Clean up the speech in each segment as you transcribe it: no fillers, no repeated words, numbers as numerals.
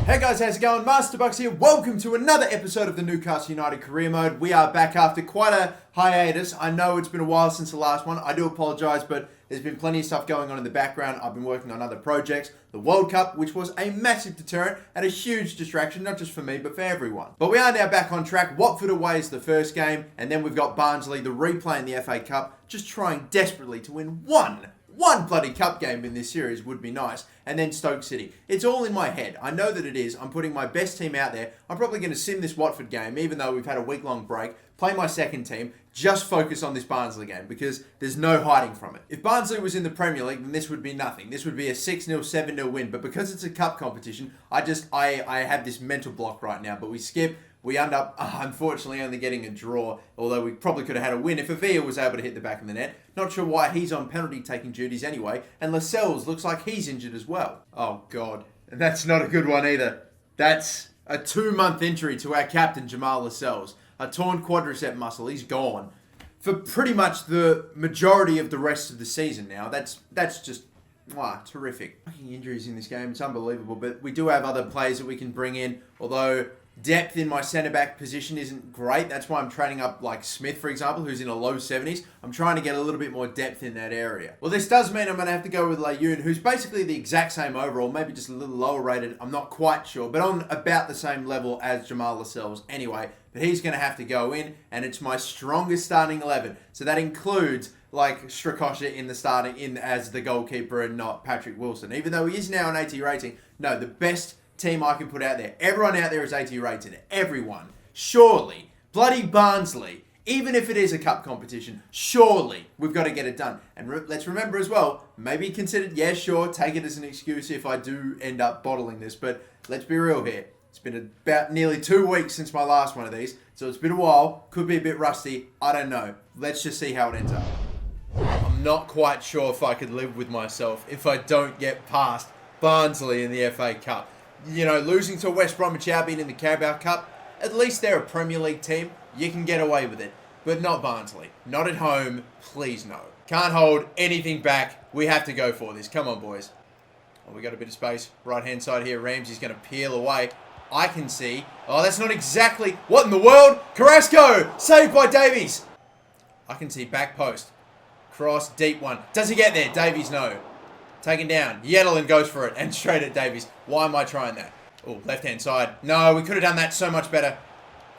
Hey guys, how's it going? Master Bucks here. Welcome to another episode of the Newcastle United Career Mode. We are back after quite a hiatus. I know it's been a while since the last one. I do apologise, but there's been plenty of stuff going on in the background. I've been working on other projects. The World Cup, which was a massive deterrent and a huge distraction, not just for me, but for everyone. But we are now back on track. Watford away is the first game, and then we've got Barnsley, the replay in the FA Cup, just trying desperately to win one bloody cup game in this series would be nice. And then Stoke City. It's all in my head. I know that it is. I'm putting my best team out there. I'm probably going to sim this Watford game, even though we've had a week-long break, play my second team, just focus on this Barnsley game, because there's no hiding from it. If Barnsley was in the Premier League, then this would be nothing. This would be a 6-0, 7-0 win. But because it's a cup competition, I have this mental block right now. But we skip. We end up, unfortunately, only getting a draw, although we probably could have had a win if Avila was able to hit the back of the net. Not sure why he's on penalty-taking duties anyway, and Lascelles looks like he's injured as well. Oh, God. And that's not a good one either. That's a 2-month injury to our captain, Jamal Lascelles. A torn quadricep muscle. He's gone for pretty much the majority of the rest of the season now. That's just... wow, terrific. Fucking injuries in this game, it's unbelievable. But we do have other players that we can bring in, although depth in my centre-back position isn't great. That's why I'm training up like Smith, for example, who's in a low 70s. I'm trying to get a little bit more depth in that area. Well, this does mean I'm going to have to go with Layun, who's basically the exact same overall, maybe just a little lower rated. I'm not quite sure, but on about the same level as Jamal Lascelles anyway. But he's going to have to go in, and it's my strongest starting 11. So that includes like Strakosha in the starting in as the goalkeeper and not Patrick Wilson. Even though he is now an 80 rating, no, the best team I can put out there. Everyone out there is 80 rated. Everyone. Surely. Bloody Barnsley. Even if it is a cup competition, surely we've got to get it done. And let's remember as well, maybe consider, yeah, sure, take it as an excuse if I do end up bottling this. But let's be real here. It's been about nearly 2 weeks since my last one of these. So it's been a while. Could be a bit rusty. I don't know. Let's just see how it ends up. I'm not quite sure if I could live with myself if I don't get past Barnsley in the FA Cup. You know, losing to West Bromwich Albion in the Carabao Cup, at least they're a Premier League team. You can get away with it. But not Barnsley. Not at home. Please no. Can't hold anything back. We have to go for this. Come on, boys. Oh, we got a bit of space. Right-hand side here. Ramsey's going to peel away. I can see. Oh, that's not exactly... what in the world? Carrasco! Saved by Davies. I can see back post. Cross, deep one. Does he get there? Davies, no. Taken down. Yedelin goes for it and straight at Davies. Why am I trying that? Oh, left-hand side. No, we could have done that so much better.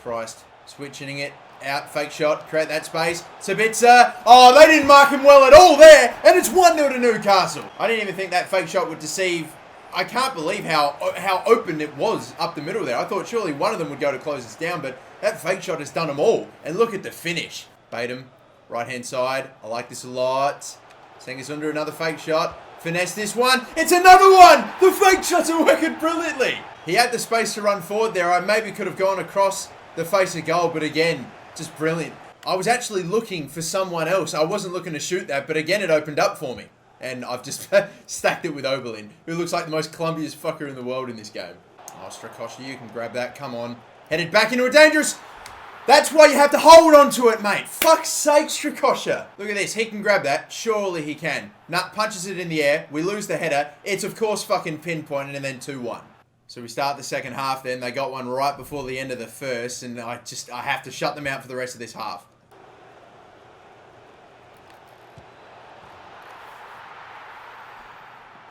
Christ. Switching it out. Fake shot. Create that space. Sabitzer. Oh, they didn't mark him well at all there. And it's 1-0 to Newcastle. I didn't even think that fake shot would deceive. I can't believe how open it was up the middle there. I thought surely one of them would go to close us down, but that fake shot has done them all. And look at the finish. Batum. Right-hand side. I like this a lot. Sengis under another fake shot. Finesse this one. It's another one! The fake shots are working brilliantly. He had the space to run forward there. I maybe could have gone across the face of goal, but again, just brilliant. I was actually looking for someone else. I wasn't looking to shoot that, but again, it opened up for me. And I've just stacked it with Oberlin, who looks like the most Colombia's fucker in the world in this game. Oh, Strakosha, you can grab that. Come on. Headed back into a dangerous... that's why you have to hold on to it, mate. Fuck's sake, Strakosha. Look at this. He can grab that. Surely he can. Nah, punches it in the air. We lose the header. It's, of course, fucking pinpointed and then 2-1. So we start the second half then. They got one right before the end of the first, and I have to shut them out for the rest of this half.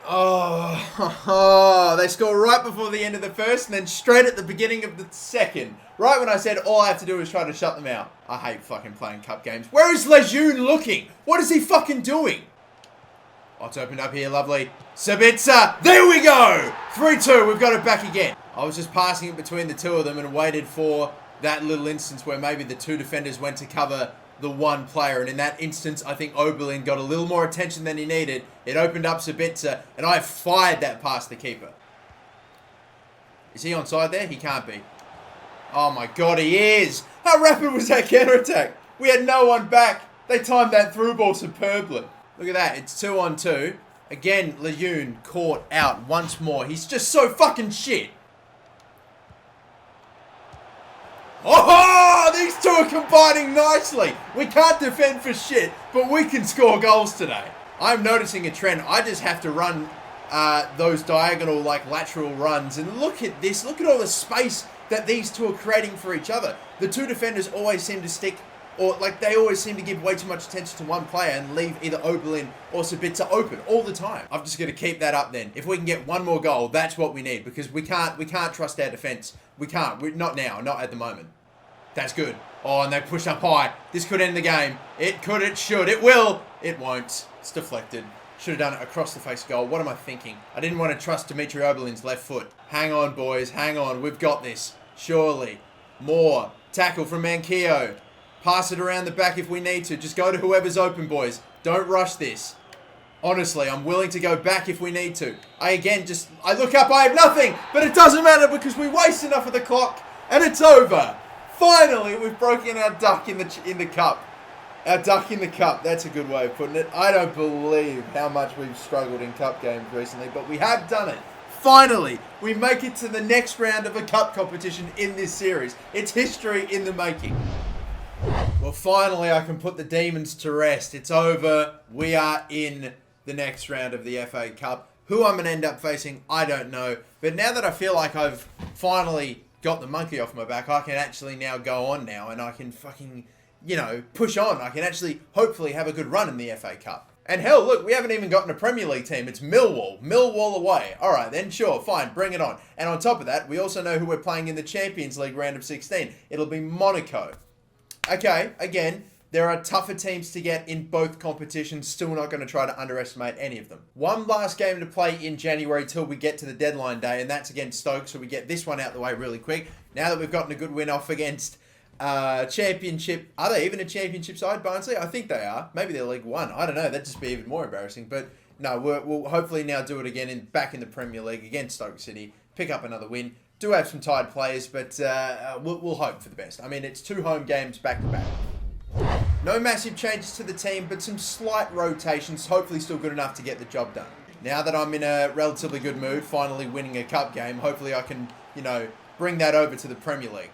Oh, they score right before the end of the first and then straight at the beginning of the second. Right when I said all I have to do is try to shut them out. I hate fucking playing cup games. Where is Lejeune looking? What is he fucking doing? Oh, it's opened up here, lovely. Sabitzer, there we go! 3-2, we've got it back again. I was just passing it between the two of them and waited for that little instance where maybe the two defenders went to cover the one player, and in that instance I think Oberlin got a little more attention than he needed. It opened up Sabitzer and I fired that past the keeper. Is he onside there? He can't be. Oh my god, he is! How rapid was that counter-attack? We had no one back. They timed that through ball superbly. Look at that, it's 2-on-2. Again, Lejeune caught out once more. He's just so fucking shit. Oh, these two are combining nicely. We can't defend for shit, but we can score goals today. I'm noticing a trend. I just have to run those diagonal, like, lateral runs. And look at this. Look at all the space that these two are creating for each other. The two defenders always seem to stick, or like they always seem to give way too much attention to one player and leave either Oberlin or Sabitzer open all the time. I'm just going to keep that up then. If we can get one more goal, that's what we need, because we can't trust our defense. We can't. Not now. Not at the moment. That's good. Oh, and they push up high. This could end the game. It could. It should. It will. It won't. It's deflected. Should have done it across the face goal. What am I thinking? I didn't want to trust Dimitri Oberlin's left foot. Hang on, boys. Hang on. We've got this. Surely. More. Tackle from Manquillo. Pass it around the back if we need to. Just go to whoever's open, boys. Don't rush this. Honestly, I'm willing to go back if we need to. I look up, I have nothing. But it doesn't matter because we waste enough of the clock. And it's over. Finally, we've broken our duck in the cup. Our duck in the cup. That's a good way of putting it. I don't believe how much we've struggled in cup games recently, but we have done it. Finally, we make it to the next round of a cup competition in this series. It's history in the making. Well, finally, I can put the demons to rest. It's over. We are in the next round of the FA Cup. Who I'm going to end up facing, I don't know. But now that I feel like I've finally got the monkey off my back, I can actually now go on now and I can fucking, push on. I can actually hopefully have a good run in the FA Cup. And hell, look, we haven't even gotten a Premier League team. It's Millwall. Millwall away. All right, then, sure, fine, bring it on. And on top of that, we also know who we're playing in the Champions League round of 16. It'll be Monaco. Okay, again, there are tougher teams to get in both competitions. Still not going to try to underestimate any of them. One last game to play in January till we get to the deadline day, and that's against Stoke, so we get this one out the way really quick. Now that we've gotten a good win off against Championship. Are they even a Championship side, Barnsley? I think they are. Maybe they're League One. I don't know. That'd just be even more embarrassing. But no, we'll hopefully now do it again back in the Premier League against Stoke City. Pick up another win. Do have some tired players, but we'll hope for the best. I mean, it's 2 home games back to back. No massive changes to the team, but some slight rotations. Hopefully still good enough to get the job done. Now that I'm in a relatively good mood, finally winning a cup game, hopefully I can, bring that over to the Premier League.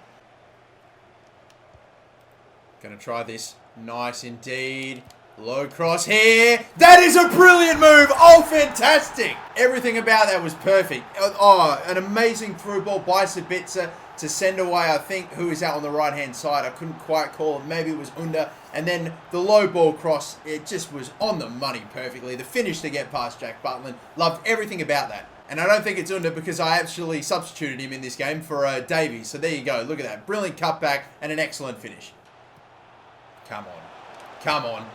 Gonna try this. Nice indeed. Low cross here. That is a brilliant move. Oh, fantastic. Everything about that was perfect. Oh, an amazing through ball by Sabitzer to send away, I think, who is out on the right-hand side. I couldn't quite call it. Maybe it was Under. And then the low ball cross, it just was on the money perfectly. The finish to get past Jack Butland. Loved everything about that. And I don't think it's Under because I actually substituted him in this game for Davies. So there you go. Look at that. Brilliant cutback and an excellent finish. Come on. Come on.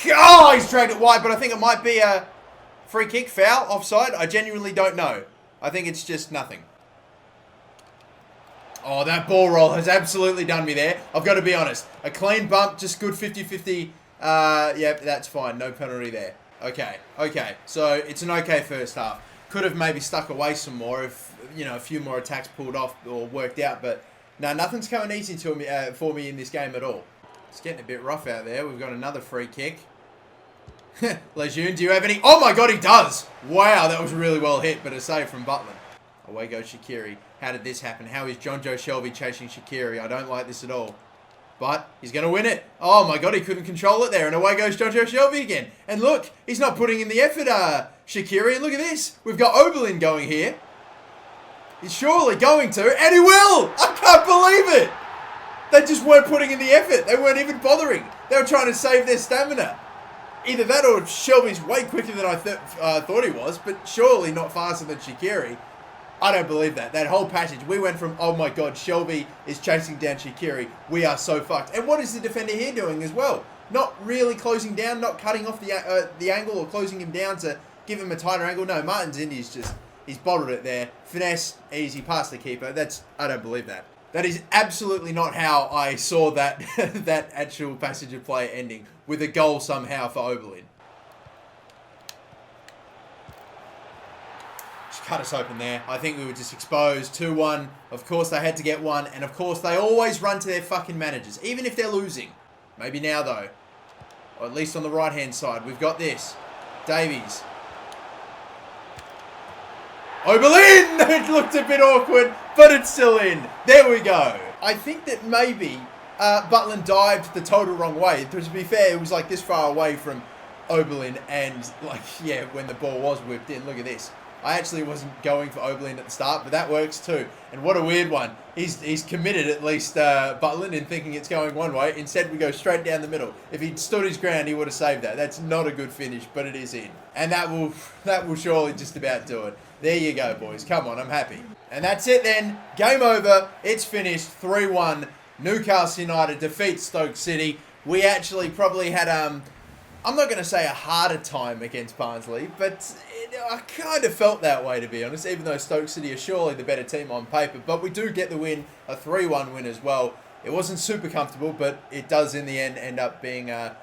Oh, he's dragged it wide, but I think it might be a free kick, foul, offside. I genuinely don't know. I think it's just nothing. Oh, that ball roll has absolutely done me there. I've got to be honest. A clean bump, just good 50-50. Yep, that's fine. No penalty there. Okay. So it's an okay first half. Could have maybe stuck away some more if, a few more attacks pulled off or worked out. But no, nothing's coming easy to me, for me in this game at all. It's getting a bit rough out there. We've got another free kick. Lejeune, do you have any? Oh my God, he does. Wow, that was really well hit, but a save from Butland. Away goes Shaqiri. How did this happen? How is John Joe Shelby chasing Shaqiri? I don't like this at all. But he's going to win it. Oh my God, he couldn't control it there. And away goes John Joe Shelby again. And look, he's not putting in the effort, Shaqiri. Look at this. We've got Oberlin going here. He's surely going to, and he will. I can't believe it. They just weren't putting in the effort. They weren't even bothering. They were trying to save their stamina. Either that or Shelby's way quicker than I thought he was, but surely not faster than Shaqiri. I don't believe that. That whole passage, we went from, oh my God, Shelby is chasing down Shaqiri. We are so fucked. And what is the defender here doing as well? Not really closing down, not cutting off the angle or closing him down to give him a tighter angle. No, Martins Indy's he's bottled it there. Finesse, easy, past the keeper. I don't believe that. That is absolutely not how I saw that that actual passage of play ending, with a goal somehow for Oberlin. Just cut us open there. I think we were just exposed. 2-1. Of course they had to get one, and of course they always run to their fucking managers, even if they're losing. Maybe now though. Or at least on the right-hand side. We've got this. Davies. Oberlin! It looked a bit awkward, but it's still in. There we go. I think that maybe Butland dived the total wrong way. To be fair, it was like this far away from Oberlin, and when the ball was whipped in, look at this. I actually wasn't going for Oberlin at the start, but that works too. And what a weird one. He's committed at least Butland in thinking it's going one way. Instead, we go straight down the middle. If he'd stood his ground, he would have saved that. That's not a good finish, but it is in. And that will surely just about do it. There you go, boys. Come on, I'm happy. And that's it then. Game over. It's finished 3-1. Newcastle United defeats Stoke City. We actually probably had I'm not going to say a harder time against Barnsley, but I kind of felt that way, to be honest, even though Stoke City are surely the better team on paper. But we do get the win, a 3-1 win as well. It wasn't super comfortable, but it does in the end end up being a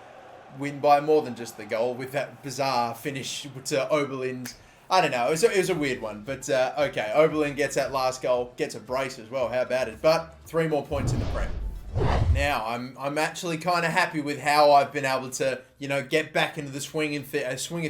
win by more than just the goal with that bizarre finish to Oberlin's. I don't know, it was a weird one, but okay, Oberlin gets that last goal, gets a brace as well, how about it? But 3 more points in the Prem. Now, I'm actually kind of happy with how I've been able to, get back into the swing of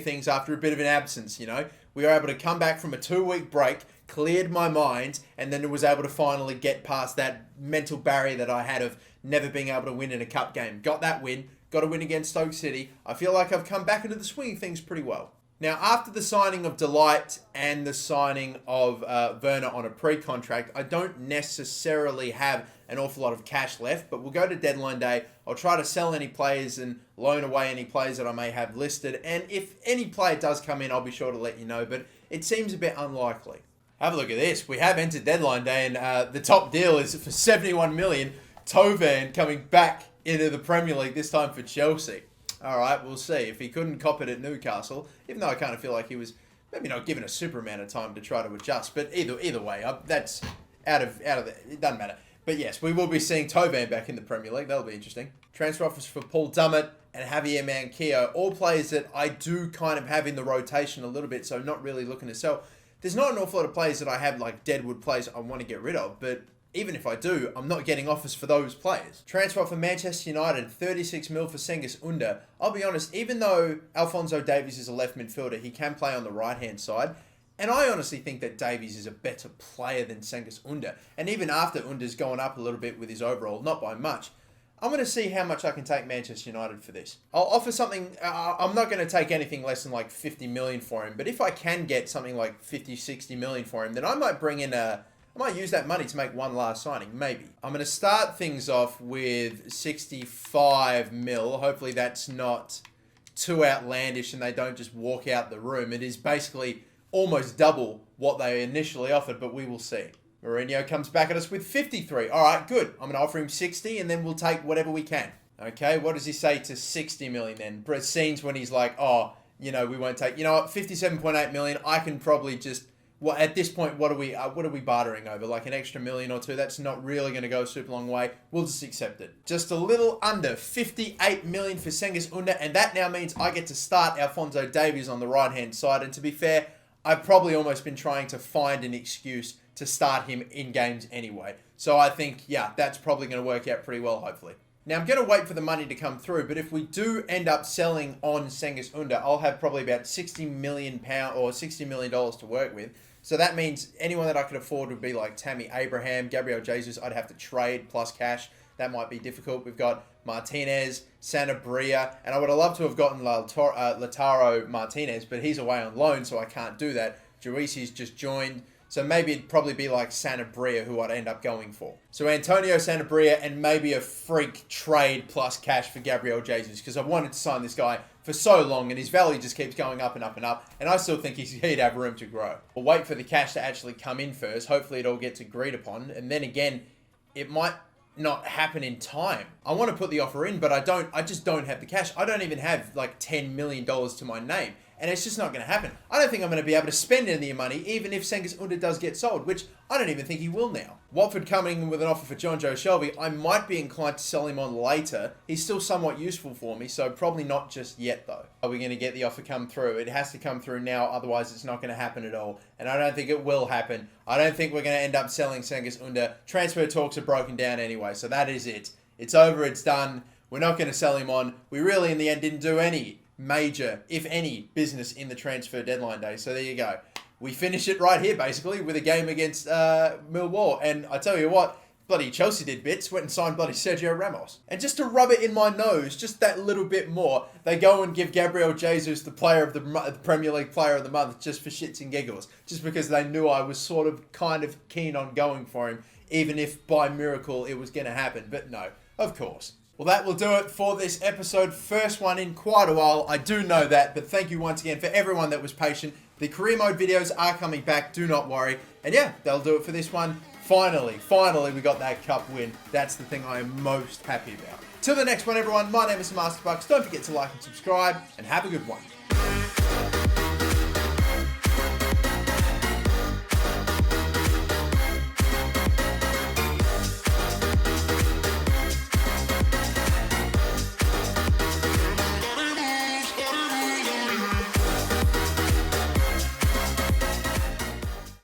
things after a bit of an absence, We were able to come back from a 2-week break, cleared my mind, and then was able to finally get past that mental barrier that I had of never being able to win in a cup game. Got that win, got a win against Stoke City. I feel like I've come back into the swing of things pretty well. Now, after the signing of Delight and the signing of Werner on a pre-contract, I don't necessarily have an awful lot of cash left, but we'll go to deadline day. I'll try to sell any players and loan away any players that I may have listed. And if any player does come in, I'll be sure to let you know, but it seems a bit unlikely. Have a look at this. We have entered deadline day, and the top deal is for 71 million. Tovan coming back into the Premier League, this time for Chelsea. All right, we'll see. If he couldn't cop it at Newcastle, even though I kind of feel like he was maybe not given a super amount of time to try to adjust, but either way, that's out of the, it doesn't matter. But yes, we will be seeing Tovan back in the Premier League. That'll be interesting. Transfer offers for Paul Dummett and Javier Manquillo, all players that I do kind of have in the rotation a little bit, so not really looking to sell. There's not an awful lot of players that I have like deadwood players I want to get rid of, but even if I do, I'm not getting offers for those players. Transfer for Manchester United, 36 mil for Cengiz Under. I'll be honest, even though Alphonso Davies is a left midfielder, he can play on the right-hand side. And I honestly think that Davies is a better player than Cengiz Under. And even after Under's gone up a little bit with his overall, not by much, I'm going to see how much I can take Manchester United for this. I'll offer something, I'm not going to take anything less than like 50 million for him. But if I can get something like 50, 60 million for him, then I might bring in I might use that money to make one last signing, maybe. I'm going to start things off with 65 mil. Hopefully that's not too outlandish and they don't just walk out the room. It is basically almost double what they initially offered, but we will see. Mourinho comes back at us with 53. All right, good. I'm going to offer him 60 and then we'll take whatever we can. Okay, what does he say to 60 million then? Scenes when he's like, we won't take, 57.8 million. I can probably just, well, at this point, what are we bartering over? Like an extra million or two? That's not really going to go a super long way. We'll just accept it. Just a little under 58 million for Cengiz Under, and that now means I get to start Alphonso Davies on the right-hand side. And to be fair, I've probably almost been trying to find an excuse to start him in games anyway. So I think, that's probably going to work out pretty well, hopefully. Now, I'm going to wait for the money to come through, but if we do end up selling on Cengiz Under, I'll have probably about £60 million or $60 million to work with. So that means anyone that I could afford would be like Tammy Abraham, Gabriel Jesus. I'd have to trade plus cash. That might be difficult. We've got Martinez, Sanabria, and I would have loved to have gotten Lautaro Martinez, but he's away on loan, so I can't do that. Juisi's just joined. So maybe it'd probably be like Sanabria who I'd end up going for. So Antonio Sanabria and maybe a freak trade plus cash for Gabriel Jesus, because I've wanted to sign this guy for so long and his value just keeps going up and up and up, and I still think he'd have room to grow. We'll wait for the cash to actually come in first. Hopefully it all gets agreed upon, and then again, it might not happen in time. I want to put the offer in, but I just don't have the cash. I don't even have like $10 million to my name. And it's just not going to happen. I don't think I'm going to be able to spend any of the money, even if Cengiz Under does get sold, which I don't even think he will now. Watford coming in with an offer for John Joe Shelby. I might be inclined to sell him on later. He's still somewhat useful for me, so probably not just yet, though. Are we going to get the offer come through? It has to come through now, otherwise it's not going to happen at all. And I don't think it will happen. I don't think we're going to end up selling Cengiz Under. Transfer talks are broken down anyway, so that is it. It's over, it's done. We're not going to sell him on. We really, in the end, didn't do any major, if any, business in the transfer deadline day. So there you go. We finish it right here, basically, with a game against Millwall. And I tell you what, Bloody Chelsea did bits, went and signed bloody Sergio Ramos. And just to rub it in my nose, just that little bit more, they go and give Gabriel Jesus the player of the Premier League Player of the Month just for shits and giggles. Just because they knew I was sort of kind of keen on going for him, even if by miracle it was going to happen. But no, of course. Well, that will do it for this episode. First one in quite a while. I do know that, but thank you once again for everyone that was patient. The career mode videos are coming back, do not worry. And yeah, that'll do it for this one. Finally, we got that cup win. That's the thing I am most happy about. Till the next one, everyone, my name is Master Bucks. Don't forget to like and subscribe, and have a good one.